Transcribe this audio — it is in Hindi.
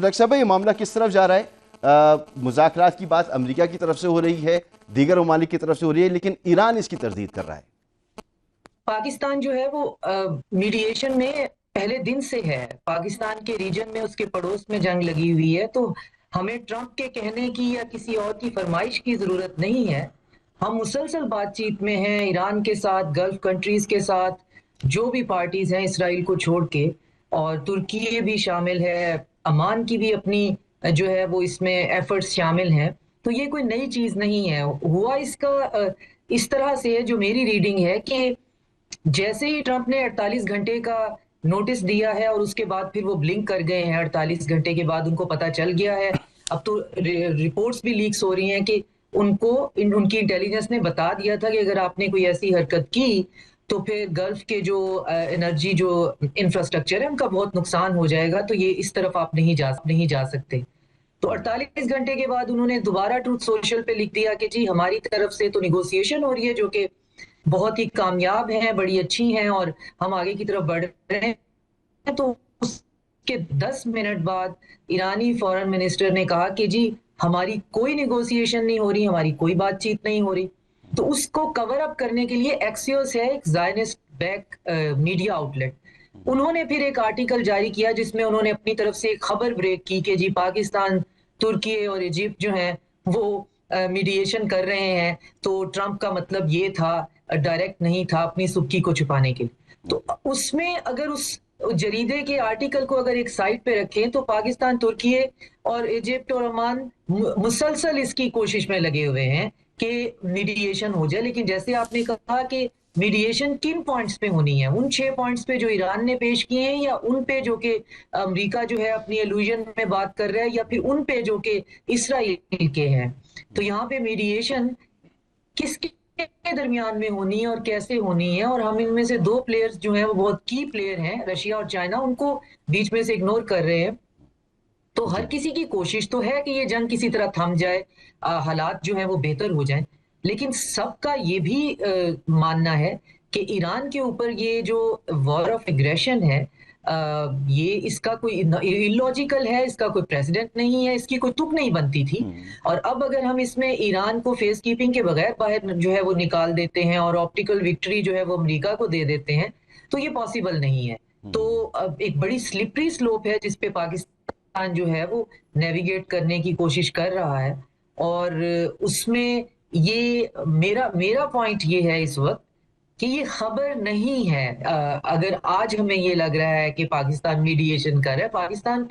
डॉक्टर साहब, ये मामला किस तरफ जा रहा है? मुज़ाकरात की बात अमेरिका की तरफ से हो रही है, दीगर ममालिक की तरफ से हो रही है, लेकिन ईरान इसकी तरदीद कर रहा है। पाकिस्तान जो है वो मीडिएशन में पहले दिन से है। पाकिस्तान के रीजन में उसके पड़ोस में जंग लगी हुई है, तो हमें ट्रंप के कहने की या किसी और की फरमाइश की जरूरत नहीं है। हम मुसलसल बातचीत में हैं ईरान के साथ, गल्फ कंट्रीज के साथ, जो भी पार्टीज हैं इसराइल को छोड़ के, और तुर्की भी शामिल है, अमान की भी अपनी जो है वो इसमें एफर्ट्स शामिल हैं। तो ये कोई नई चीज नहीं है। हुआ इसका इस तरह से है, जो मेरी रीडिंग है कि जैसे ही ट्रंप ने 48 घंटे का नोटिस दिया है और उसके बाद फिर वो ब्लिंक कर गए हैं, 48 घंटे के बाद उनको पता चल गया है। अब तो रिपोर्ट्स भी लीक्स हो रही हैं कि उनकी इंटेलिजेंस ने बता दिया था कि अगर आपने कोई ऐसी हरकत की तो फिर गल्फ के जो एनर्जी जो इंफ्रास्ट्रक्चर है उनका बहुत नुकसान हो जाएगा, तो ये इस तरफ आप नहीं जा सकते। तो 48 घंटे के बाद उन्होंने दोबारा ट्रूथ सोशल पे लिख दिया कि जी हमारी तरफ से तो निगोशिएशन हो रही है, जो कि बहुत ही कामयाब हैं, बड़ी अच्छी हैं और हम आगे की तरफ बढ़ रहे हैं। तो उसके 10 मिनट बाद ईरानी फॉरेन मिनिस्टर ने कहा कि जी हमारी कोई निगोशिएशन नहीं हो रही, हमारी कोई बातचीत नहीं हो रही। तो उसको कवर अप करने के लिए एक्सियोस है, एक जायनिस्ट बैक मीडिया आउटलेट, उन्होंने फिर एक आर्टिकल जारी किया जिसमें उन्होंने अपनी तरफ से एक खबर ब्रेक की कि जी पाकिस्तान, तुर्की और इजिप्ट जो हैं वो मीडिएशन कर रहे हैं। तो ट्रंप का मतलब ये था, डायरेक्ट नहीं था, अपनी सुर्खी को छुपाने के लिए। तो उसमें अगर उस जरीदे के आर्टिकल को अगर एक साइड पे रखें तो पाकिस्तान, तुर्की और इजिप्ट और ओमान मुसलसल इसकी कोशिश में लगे हुए हैं कि मीडिएशन हो जाए। लेकिन जैसे आपने कहा कि मीडिएशन किन पॉइंट्स पे होनी है, उन 6 पॉइंट्स पे जो ईरान ने पेश किए हैं, या उन पे जो कि अमेरिका जो है अपनी एलुजन में बात कर रहा है, या फिर उन पे जो कि इसराइल के हैं। तो यहाँ पे मीडिएशन किसके दरमियान में होनी है और कैसे होनी है, और हम इनमें से दो प्लेयर्स जो हैं वो बहुत की प्लेयर हैं, रशिया और चाइना, उनको बीच में से इग्नोर कर रहे हैं। तो हर जी। किसी की कोशिश तो है कि ये जंग किसी तरह थम जाए, हालात जो है वो बेहतर हो जाएं। लेकिन सबका ये भी मानना है कि ईरान के ऊपर ये जो वॉर ऑफ एग्रेशन है, ये इसका कोई इलॉजिकल है, इसका कोई प्रेसिडेंट नहीं है, इसकी कोई तुक नहीं बनती थी। और अब अगर हम इसमें ईरान को फेस कीपिंग के बगैर बाहर जो है वो निकाल देते हैं और ऑप्टिकल विक्ट्री जो है वो अमेरिका को दे देते हैं, तो ये पॉसिबल नहीं है। तो अब एक बड़ी स्लिपरी स्लोप है जिसपे पाकिस्तान जो है वो नेविगेट करने की कोशिश कर रहा है। और उसमें ये मेरा मेरा पॉइंट ये है इस वक्त कि ये खबर नहीं है। अगर आज हमें ये लग रहा है कि पाकिस्तान मीडिएशन कर रहा है, पाकिस्तान